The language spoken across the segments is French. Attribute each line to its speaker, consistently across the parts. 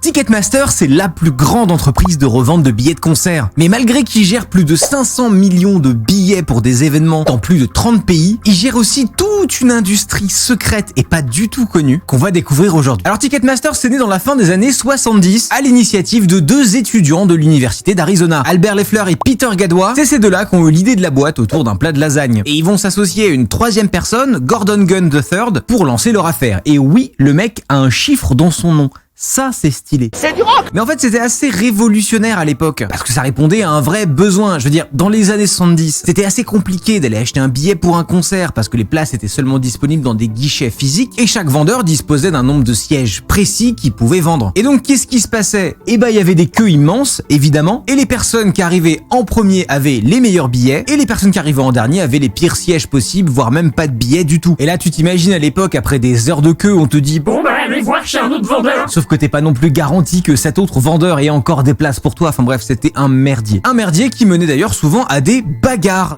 Speaker 1: Ticketmaster, c'est la plus grande entreprise de revente de billets de concert. Mais malgré qu'ils gèrent plus de 500 millions de billets pour des événements dans plus de 30 pays, ils gèrent aussi toute une industrie secrète et pas du tout connue qu'on va découvrir aujourd'hui. Alors Ticketmaster, c'est né dans la fin des années 70 à l'initiative de deux étudiants de l'université d'Arizona, Albert Leffler et Peter Gadois. C'est ces deux-là qui ont eu l'idée de la boîte autour d'un plat de lasagne. Et ils vont s'associer à une troisième personne, Gordon Gunn III, pour lancer leur affaire. Et oui, le mec a un chiffre dans son nom. Ça, c'est stylé.
Speaker 2: C'est du rock!
Speaker 1: Mais en fait, c'était assez révolutionnaire à l'époque, parce que ça répondait à un vrai besoin. Je veux dire, dans les années 70, c'était assez compliqué d'aller acheter un billet pour un concert, parce que les places étaient seulement disponibles dans des guichets physiques, et chaque vendeur disposait d'un nombre de sièges précis qu'il pouvait vendre. Et donc, qu'est-ce qui se passait? Eh ben, il y avait des queues immenses, évidemment, et les personnes qui arrivaient en premier avaient les meilleurs billets, et les personnes qui arrivaient en dernier avaient les pires sièges possibles, voire même pas de billets du tout. Et là, tu t'imagines à l'époque, après des heures de queue, on te dit, bon,
Speaker 2: allez voir chez un autre vendeur!
Speaker 1: sauf que t'es pas non plus garanti que cet autre vendeur ait encore des places pour toi. Enfin bref, c'était un merdier. Un merdier qui menait d'ailleurs souvent à des bagarres.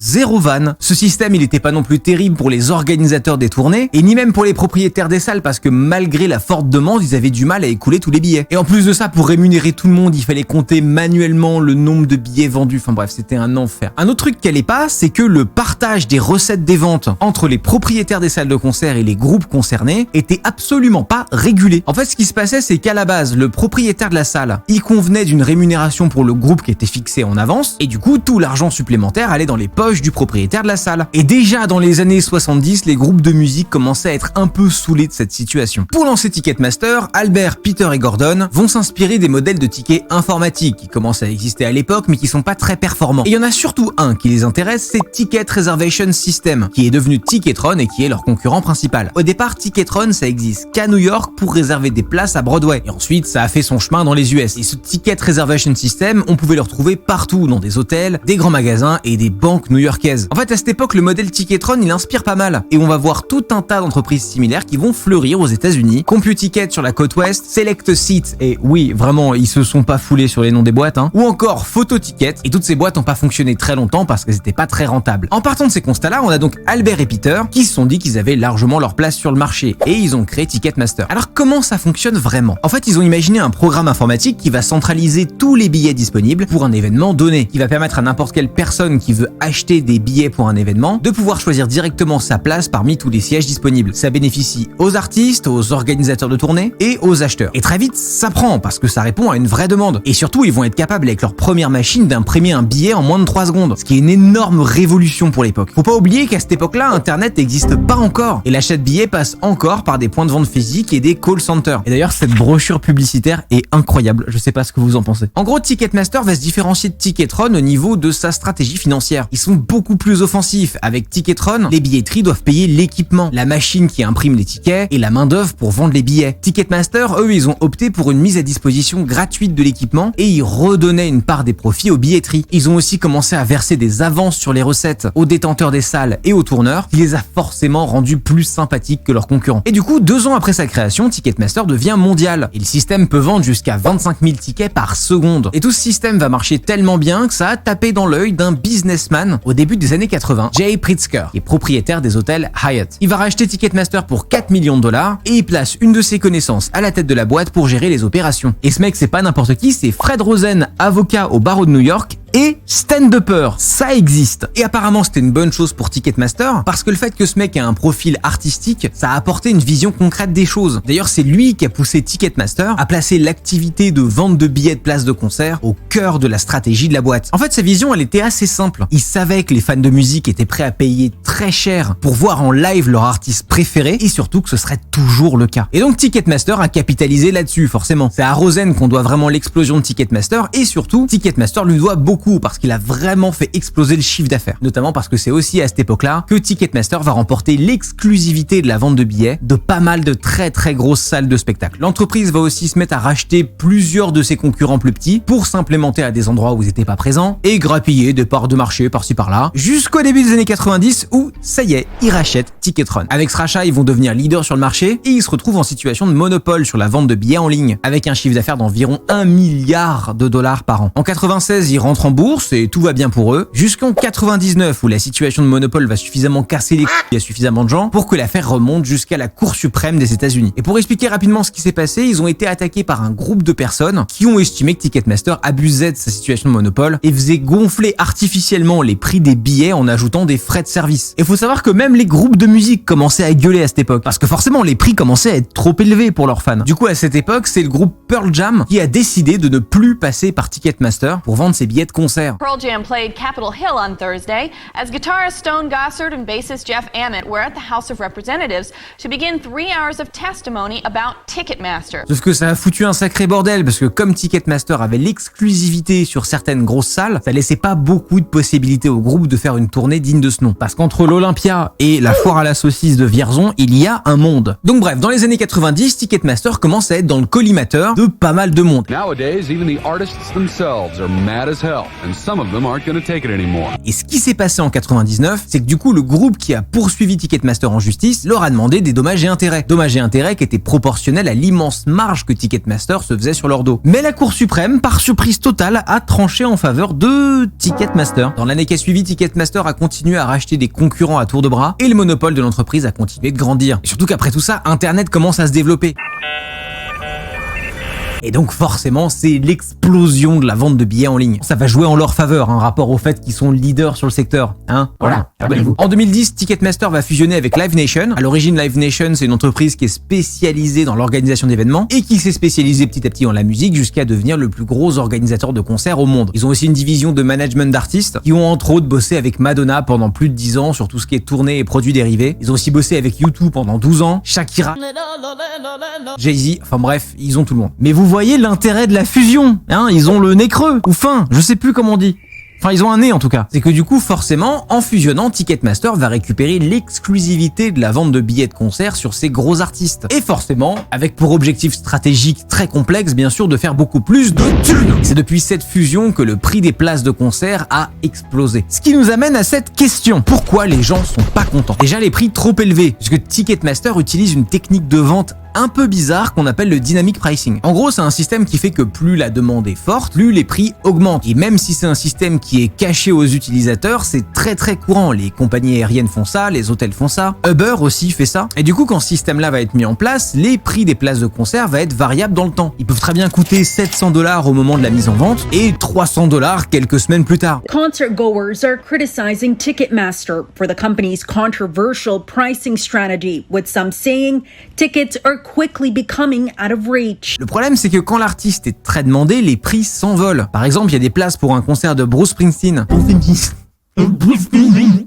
Speaker 1: Zéro van. Ce système, il était pas non plus terrible pour les organisateurs des tournées, et ni même pour les propriétaires des salles, parce que malgré la forte demande, ils avaient du mal à écouler tous les billets. Et en plus de ça, pour rémunérer tout le monde, il fallait compter manuellement le nombre de billets vendus. Enfin bref, c'était un enfer. Un autre truc qui allait pas, c'est que le partage des recettes des ventes entre les propriétaires des salles de concert et les groupes concernés était absolument pas régulé. En fait, ce qui se passait, c'est qu'à la base, le propriétaire de la salle, il convenait d'une rémunération pour le groupe qui était fixée en avance, et du coup, tout l'argent supplémentaire allait dans les poches du propriétaire de la salle. Et déjà dans les années 70, les groupes de musique commençaient à être un peu saoulés de cette situation. Pour lancer Ticketmaster, Albert, Peter et Gordon vont s'inspirer des modèles de tickets informatiques qui commencent à exister à l'époque mais qui sont pas très performants. Et il y en a surtout un qui les intéresse, c'est Ticket Reservation System, qui est devenu Ticketron et qui est leur concurrent principal. Au départ, Ticketron, ça existe qu'à New York pour réserver des places à Broadway. Et ensuite, ça a fait son chemin dans les US. Et ce Ticket Reservation System, on pouvait le retrouver partout, dans des hôtels, des grands magasins et des banques new-yorkaises. En fait, à cette époque, le modèle Ticketron, il inspire pas mal. Et on va voir tout un tas d'entreprises similaires qui vont fleurir aux États-Unis. CompuTicket sur la côte ouest, Select Seat, et oui, vraiment, ils se sont pas foulés sur les noms des boîtes, hein. Ou encore PhotoTicket. Et toutes ces boîtes n'ont pas fonctionné très longtemps parce qu'elles étaient pas très rentables. En partant de ces constats-là, on a donc Albert et Peter qui se sont dit qu'ils avaient largement leur place sur le marché. Et ils ont créé Ticketmaster. Alors, comment ça fonctionne vraiment? En fait, ils ont imaginé un programme informatique qui va centraliser tous les billets disponibles pour un événement donné, qui va permettre à n'importe quelle personne qui veut acheter des billets pour un événement, de pouvoir choisir directement sa place parmi tous les sièges disponibles. Ça bénéficie aux artistes, aux organisateurs de tournées et aux acheteurs. Et très vite, ça prend parce que ça répond à une vraie demande. Et surtout, ils vont être capables avec leur première machine d'imprimer un billet en moins de 3 secondes, ce qui est une énorme révolution pour l'époque. Faut pas oublier qu'à cette époque-là, Internet n'existe pas encore et l'achat de billets passe encore par des points de vente physiques et des call centers. Et d'ailleurs, cette brochure publicitaire est incroyable. Je sais pas ce que vous en pensez. En gros, Ticketmaster va se différencier de Ticketron au niveau de sa stratégie financière. Ils sont beaucoup plus offensifs. Avec Ticketron, les billetteries doivent payer l'équipement, la machine qui imprime les tickets et la main-d'œuvre pour vendre les billets. Ticketmaster, eux, ils ont opté pour une mise à disposition gratuite de l'équipement et ils redonnaient une part des profits aux billetteries. Ils ont aussi commencé à verser des avances sur les recettes aux détenteurs des salles et aux tourneurs, qui les a forcément rendus plus sympathiques que leurs concurrents. Et du coup, 2 ans après sa création, Ticketmaster devient mondial et le système peut vendre jusqu'à 25 000 tickets par seconde. Et tout ce système va marcher tellement bien que ça a tapé dans l'œil d'un businessman au début des années 80, Jay Pritzker, qui est propriétaire des hôtels Hyatt. Il va racheter Ticketmaster pour 4 millions de dollars et il place une de ses connaissances à la tête de la boîte pour gérer les opérations. Et ce mec, c'est pas n'importe qui, c'est Fred Rosen, avocat au barreau de New York et stand-upper, ça existe. Et apparemment c'était une bonne chose pour Ticketmaster parce que le fait que ce mec ait un profil artistique, ça a apporté une vision concrète des choses. D'ailleurs c'est lui qui a poussé Ticketmaster à placer l'activité de vente de billets de places de concert au cœur de la stratégie de la boîte. En fait sa vision elle était assez simple. Il savait que les fans de musique étaient prêts à payer très cher pour voir en live leur artiste préféré et surtout que ce serait toujours le cas. Et donc Ticketmaster a capitalisé là-dessus forcément. C'est à Rosen qu'on doit vraiment l'explosion de Ticketmaster et surtout Ticketmaster lui doit beaucoup parce qu'il a vraiment fait exploser le chiffre d'affaires. Notamment parce que c'est aussi à cette époque-là que Ticketmaster va remporter l'exclusivité de la vente de billets de pas mal de très grosses salles de spectacle. L'entreprise va aussi se mettre à racheter plusieurs de ses concurrents plus petits pour s'implémenter à des endroits où ils n'étaient pas présents et grappiller des parts de marché par-ci par-là jusqu'au début des années 90 où, ça y est, ils rachètent Ticketron. Avec ce rachat, ils vont devenir leaders sur le marché et ils se retrouvent en situation de monopole sur la vente de billets en ligne avec un chiffre d'affaires d'environ 1 milliard de dollars par an. En 96, ils rentrent en bourse et tout va bien pour eux, jusqu'en 99 où la situation de monopole va suffisamment casser les couilles à suffisamment de gens pour que l'affaire remonte jusqu'à la Cour suprême des États-Unis. Et pour expliquer rapidement ce qui s'est passé, ils ont été attaqués par un groupe de personnes qui ont estimé que Ticketmaster abusait de sa situation de monopole et faisait gonfler artificiellement les prix des billets en ajoutant des frais de service. Et faut savoir que même les groupes de musique commençaient à gueuler à cette époque, parce que forcément les prix commençaient à être trop élevés pour leurs fans. Du coup, à cette époque, c'est le groupe Pearl Jam qui a décidé de ne plus passer par Ticketmaster pour vendre ses billets de concert.
Speaker 2: Pearl Jam played Capitol Hill on Thursday as guitarist Stone Gossard and bassist Jeff Ament were at the House of Representatives to begin 3 hours of testimony about Ticketmaster.
Speaker 1: Sauf que ça a foutu un sacré bordel parce que comme Ticketmaster avait l'exclusivité sur certaines grosses salles, ça laissait pas beaucoup de possibilités au groupe de faire une tournée digne de ce nom. Parce qu'entre l'Olympia et la foire à la saucisse de Vierzon, il y a un monde. Donc bref, dans les années 90, Ticketmaster commence à être dans le collimateur de pas mal de monde.
Speaker 3: Nowadays, even the artists themselves are mad as hell, and some of them aren't going to take it anymore.
Speaker 1: Et ce qui s'est passé en 99, c'est que du coup, le groupe qui a poursuivi Ticketmaster en justice leur a demandé des dommages et intérêts. Dommages et intérêts qui étaient proportionnels à l'immense marge que Ticketmaster se faisait sur leur dos. Mais la Cour suprême, par surprise totale, a tranché en faveur de Ticketmaster. Dans l'année qui a suivi, Ticketmaster a continué à racheter des concurrents à tour de bras et le monopole de l'entreprise a continué de grandir. Et surtout qu'après tout ça, Internet commence à se développer. Et donc forcément, c'est l'explosion de la vente de billets en ligne. Ça va jouer en leur faveur, un rapport au fait qu'ils sont leaders sur le secteur. Voilà. En 2010, Ticketmaster va fusionner avec Live Nation. À l'origine, Live Nation, c'est une entreprise qui est spécialisée dans l'organisation d'événements et qui s'est spécialisée petit à petit dans la musique jusqu'à devenir le plus gros organisateur de concerts au monde. Ils ont aussi une division de management d'artistes qui ont entre autres bossé avec Madonna pendant plus de 10 ans sur tout ce qui est tournée et produits dérivés. Ils ont aussi bossé avec U2 pendant 12 ans, Shakira, Jay-Z, enfin bref, ils ont tout le monde. Mais vous voyez l'intérêt de la fusion, ils ont le nez creux, ou fin, je sais plus comment on dit. Enfin, ils ont un nez en tout cas. C'est que du coup, forcément, en fusionnant, Ticketmaster va récupérer l'exclusivité de la vente de billets de concert sur ces gros artistes. Et forcément, avec pour objectif stratégique très complexe, bien sûr, de faire beaucoup plus de thunes. C'est depuis cette fusion que le prix des places de concert a explosé. Ce qui nous amène à cette question. Pourquoi les gens sont pas contents? Déjà, les prix trop élevés, puisque Ticketmaster utilise une technique de vente un peu bizarre qu'on appelle le dynamic pricing. En gros, c'est un système qui fait que plus la demande est forte, plus les prix augmentent. Et même si c'est un système qui est caché aux utilisateurs, c'est très courant. Les compagnies aériennes font ça, les hôtels font ça, Uber aussi fait ça. Et du coup, quand ce système-là va être mis en place, les prix des places de concert va être variables dans le temps. Ils peuvent très bien coûter $700 au moment de la mise en vente et $300 quelques semaines plus tard.
Speaker 4: Concert goers are criticizing Ticketmaster for the company's controversial pricing strategy, with some saying tickets are quickly becoming out of reach.
Speaker 1: Le problème, c'est que quand l'artiste est très demandé, les prix s'envolent. Par exemple, il y a des places pour un concert de Bruce Springsteen.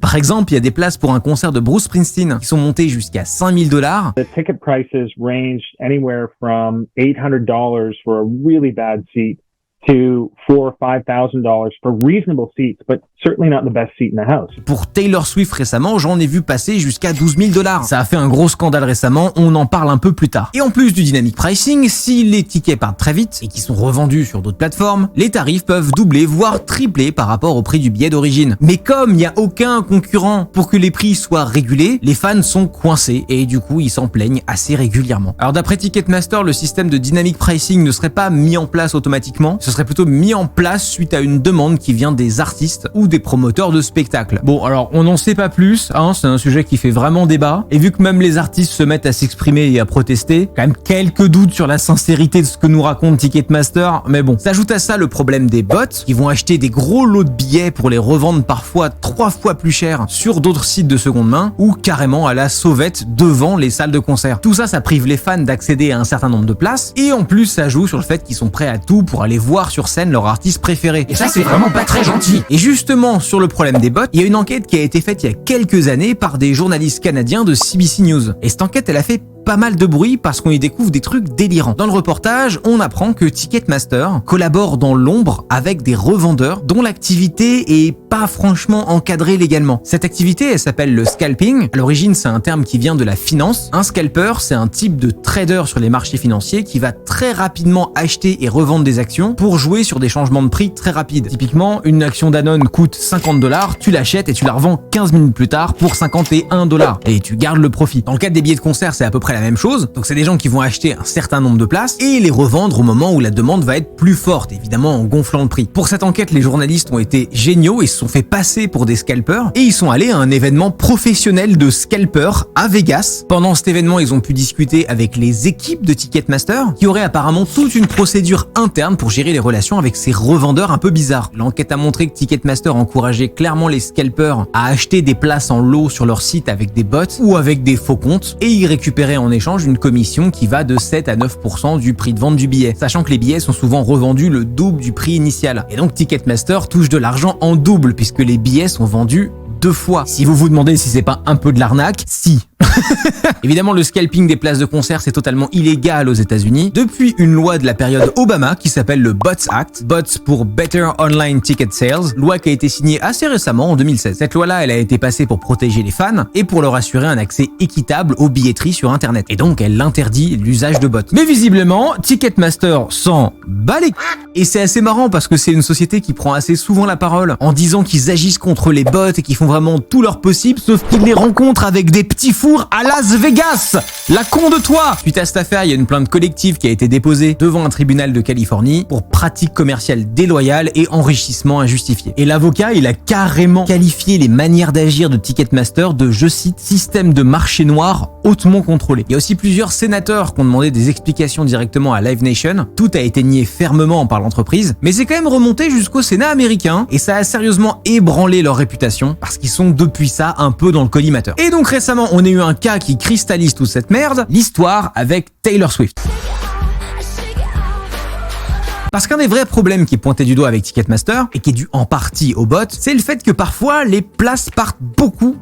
Speaker 1: Par exemple, il y a des places pour un concert de Bruce Springsteen qui sont montées jusqu'à $5,000.
Speaker 5: The ticket prices ranged anywhere from $800 for a really bad seat to $4,000 or $5,000 for reasonable seats, but certainly not the best seat in the house.
Speaker 1: Pour Taylor Swift récemment, j'en ai vu passer jusqu'à $12,000. Ça a fait un gros scandale récemment, on en parle un peu plus tard. Et en plus du dynamic pricing, si les tickets partent très vite et qui sont revendus sur d'autres plateformes, les tarifs peuvent doubler, voire tripler par rapport au prix du billet d'origine. Mais comme il n'y a aucun concurrent pour que les prix soient régulés, les fans sont coincés et du coup ils s'en plaignent assez régulièrement. Alors d'après Ticketmaster, le système de dynamic pricing ne serait pas mis en place automatiquement, ce serait plutôt mis en place suite à une demande qui vient des artistes ou des promoteurs de spectacles. Bon, alors on n'en sait pas plus, c'est un sujet qui fait vraiment débat, et vu que même les artistes se mettent à s'exprimer et à protester, quand même quelques doutes sur la sincérité de ce que nous raconte Ticketmaster, mais bon. S'ajoute à ça le problème des bots, qui vont acheter des gros lots de billets pour les revendre parfois 3 fois plus cher sur d'autres sites de seconde main, ou carrément à la sauvette devant les salles de concert. Tout ça, ça prive les fans d'accéder à un certain nombre de places, et en plus ça joue sur le fait qu'ils sont prêts à tout pour aller voir sur scène leur artiste préféré. Et ça, c'est vraiment pas très gentil. Et justement, sur le problème des bots, il y a une enquête qui a été faite il y a quelques années par des journalistes canadiens de CBC News. Et cette enquête, elle a fait pas mal de bruit parce qu'on y découvre des trucs délirants. Dans le reportage, on apprend que Ticketmaster collabore dans l'ombre avec des revendeurs dont l'activité est pas franchement encadrée légalement. Cette activité, elle s'appelle le scalping. À l'origine, c'est un terme qui vient de la finance. Un scalper, c'est un type de trader sur les marchés financiers qui va très rapidement acheter et revendre des actions pour jouer sur des changements de prix très rapides. Typiquement, une action Danone coûte $50, tu l'achètes et tu la revends 15 minutes plus tard pour $51. Et tu gardes le profit. Dans le cadre des billets de concert, c'est à peu près la même chose. Donc c'est des gens qui vont acheter un certain nombre de places et les revendre au moment où la demande va être plus forte, évidemment en gonflant le prix. Pour cette enquête, les journalistes ont été géniaux et se sont fait passer pour des scalpers et ils sont allés à un événement professionnel de scalpers à Vegas. Pendant cet événement, ils ont pu discuter avec les équipes de Ticketmaster qui auraient apparemment toute une procédure interne pour gérer les relations avec ces revendeurs un peu bizarres. L'enquête a montré que Ticketmaster encourageait clairement les scalpers à acheter des places en lot sur leur site avec des bots ou avec des faux comptes et y récupérer en échange une commission qui va de 7 à 9% du prix de vente du billet, sachant que les billets sont souvent revendus le double du prix initial. Et donc Ticketmaster touche de l'argent en double puisque les billets sont vendus 2 fois. Si vous vous demandez si c'est pas un peu de l'arnaque, si. Évidemment, le scalping des places de concert, c'est totalement illégal aux États-Unis depuis une loi de la période Obama qui s'appelle le BOTS Act, BOTS pour Better Online Ticket Sales, loi qui a été signée assez récemment en 2016. Cette loi-là, elle a été passée pour protéger les fans et pour leur assurer un accès équitable aux billetteries sur Internet. Et donc, elle interdit l'usage de bots. Mais visiblement, Ticketmaster s'en bat les et c'est assez marrant parce que c'est une société qui prend assez souvent la parole en disant qu'ils agissent contre les bots et qu'ils font vraiment tout leur possible, sauf qu'ils les rencontrent avec des petits fours à Las Vegas. La con de toi. Suite à cette affaire, il y a une plainte collective qui a été déposée devant un tribunal de Californie pour pratiques commerciales déloyales et enrichissement injustifié. Et l'avocat, il a carrément qualifié les manières d'agir de Ticketmaster de, je cite, système de marché noir hautement contrôlé. Il y a aussi plusieurs sénateurs qui ont demandé des explications directement à Live Nation. Tout a été nié fermement par l'entreprise, mais c'est quand même remonté jusqu'au Sénat américain et ça a sérieusement ébranlé leur réputation parce qu'ils sont depuis ça un peu dans le collimateur. Et donc récemment, on a eu un cas qui cristallise toute cette merde, l'histoire avec Taylor Swift. Parce qu'un des vrais problèmes qui est pointé du doigt avec Ticketmaster, et qui est dû en partie aux bots, c'est le fait que parfois les places partent beaucoup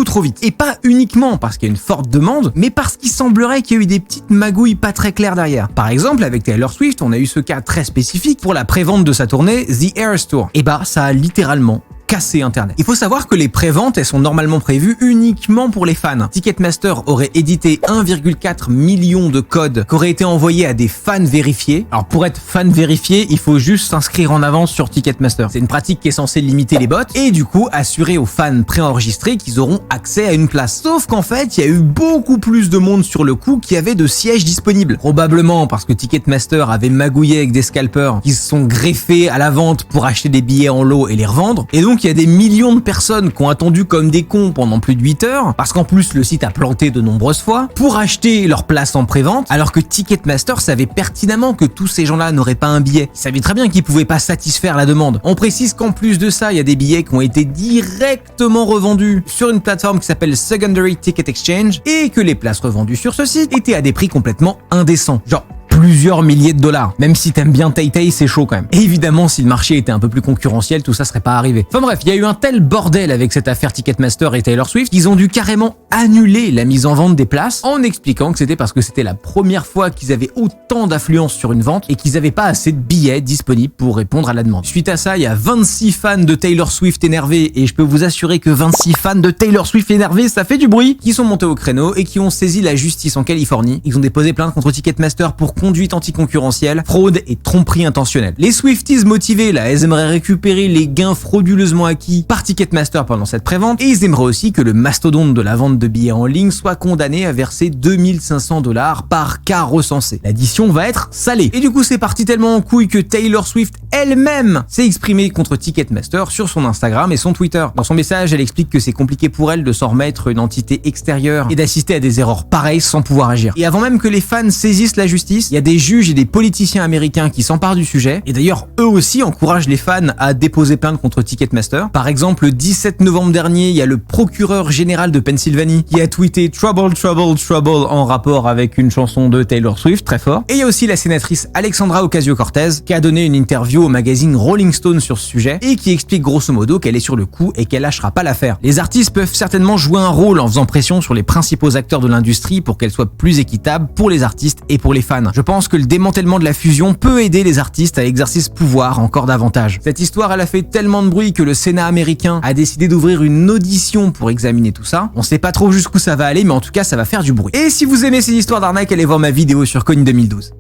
Speaker 1: trop vite. Et pas uniquement parce qu'il y a une forte demande, mais parce qu'il semblerait qu'il y a eu des petites magouilles pas très claires derrière. Par exemple, avec Taylor Swift, on a eu ce cas très spécifique pour la prévente de sa tournée The Eras Tour. Et bah, ça a littéralement casser Internet. Il faut savoir que les préventes, elles sont normalement prévues uniquement pour les fans. Ticketmaster aurait édité 1,4 million de codes qui auraient été envoyés à des fans vérifiés. Alors pour être fan vérifié, il faut juste s'inscrire en avance sur Ticketmaster. C'est une pratique qui est censée limiter les bots et du coup assurer aux fans préenregistrés qu'ils auront accès à une place. Sauf qu'en fait, il y a eu beaucoup plus de monde sur le coup qui avait de sièges disponibles. Probablement parce que Ticketmaster avait magouillé avec des scalpers qui se sont greffés à la vente pour acheter des billets en lot et les revendre. Et donc il y a des millions de personnes qui ont attendu comme des cons pendant plus de 8 heures, parce qu'en plus le site a planté de nombreuses fois, pour acheter leur place en prévente, alors que Ticketmaster savait pertinemment que tous ces gens-là n'auraient pas un billet. Ils savaient très bien qu'ils pouvaient pas satisfaire la demande. On précise qu'en plus de ça, il y a des billets qui ont été directement revendus sur une plateforme qui s'appelle Secondary Ticket Exchange, et que les places revendues sur ce site étaient à des prix complètement indécents. Genre plusieurs milliers de dollars. Même si t'aimes bien Tay-Tay, c'est chaud quand même. Et évidemment, si le marché était un peu plus concurrentiel, tout ça serait pas arrivé. Enfin bref, il y a eu un tel bordel avec cette affaire Ticketmaster et Taylor Swift qu'ils ont dû carrément annuler la mise en vente des places en expliquant que c'était parce que c'était la première fois qu'ils avaient autant d'affluence sur une vente et qu'ils avaient pas assez de billets disponibles pour répondre à la demande. Suite à ça, il y a 26 fans de Taylor Swift énervés, et je peux vous assurer que 26 fans de Taylor Swift énervés, ça fait du bruit, qui sont montés au créneau et qui ont saisi la justice en Californie. Ils ont déposé plainte contre Ticketmaster pour conduite anticoncurrentielle, fraude et tromperie intentionnelle. Les Swifties motivés, là, ils aimeraient récupérer les gains frauduleusement acquis par Ticketmaster pendant cette prévente, et ils aimeraient aussi que le mastodonte de la vente de billets en ligne soit condamné à verser 2500 $ par cas recensé. L'addition va être salée. Et du coup, c'est parti tellement en couille que Taylor Swift elle-même s'est exprimée contre Ticketmaster sur son Instagram et son Twitter. Dans son message, elle explique que c'est compliqué pour elle de s'en remettre une entité extérieure et d'assister à des erreurs pareilles sans pouvoir agir. Et avant même que les fans saisissent la justice, il y a des juges et des politiciens américains qui s'emparent du sujet, et d'ailleurs eux aussi encouragent les fans à déposer plainte contre Ticketmaster. Par exemple, le 17 novembre dernier, il y a le procureur général de Pennsylvanie qui a tweeté Trouble, Trouble, Trouble en rapport avec une chanson de Taylor Swift, très fort. Et il y a aussi la sénatrice Alexandra Ocasio-Cortez qui a donné une interview au magazine Rolling Stone sur ce sujet et qui explique grosso modo qu'elle est sur le coup et qu'elle lâchera pas l'affaire. Les artistes peuvent certainement jouer un rôle en faisant pression sur les principaux acteurs de l'industrie pour qu'elle soit plus équitable pour les artistes et pour les fans. Je pense que le démantèlement de la fusion peut aider les artistes à exercer ce pouvoir encore davantage. Cette histoire, elle a fait tellement de bruit que le Sénat américain a décidé d'ouvrir une audition pour examiner tout ça. On sait pas trop jusqu'où ça va aller, mais en tout cas, ça va faire du bruit. Et si vous aimez ces histoires d'arnaque, allez voir ma vidéo sur Coin 2012.